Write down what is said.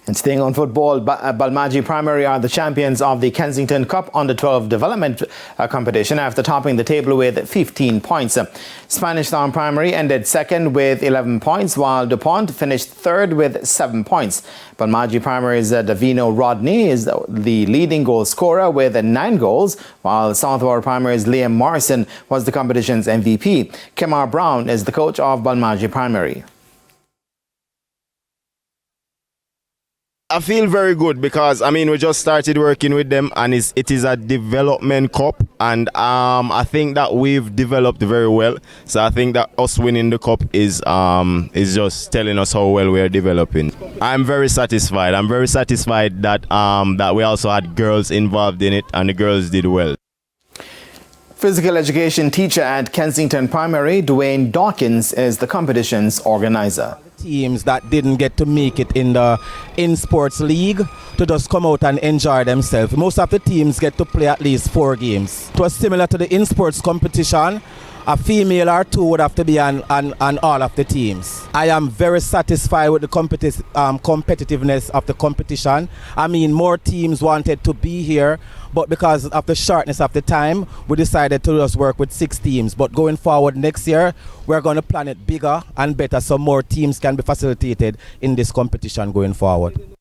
And staying on football, Balmagie Primary are the champions of the Kensington Cup Under-12 Development Competition after topping the table with 15 points. Spanish Town Primary ended second with 11 points, while DuPont finished third with 7 points. Balmagie Primary's Davino Rodney is the leading goal scorer with 9 goals, while Southward Primary's Liam Morrison was the competition's MVP. Kemar Brown is the coach of Balmagie Primary. I feel very good because, we just started working with them, and it is a development cup, and I think that we've developed very well. So I think that us winning the cup is just telling us how well we are developing. I'm very satisfied. I'm very satisfied that that we also had girls involved in it, and the girls did well. Physical education teacher at Kensington Primary, Dwayne Dawkins, is the competition's organizer. Teams that didn't get to make it in the in-sports league to just come out and enjoy themselves. Most of the teams get to play at least 4 games. It was similar to the in-sports competition. A female or 2 would have to be on all of the teams. I am very satisfied with the competitiveness of the competition. More teams wanted to be here, but because of the shortness of the time, we decided to just work with 6 teams. But going forward next year, we're going to plan it bigger and better so more teams can be facilitated in this competition going forward.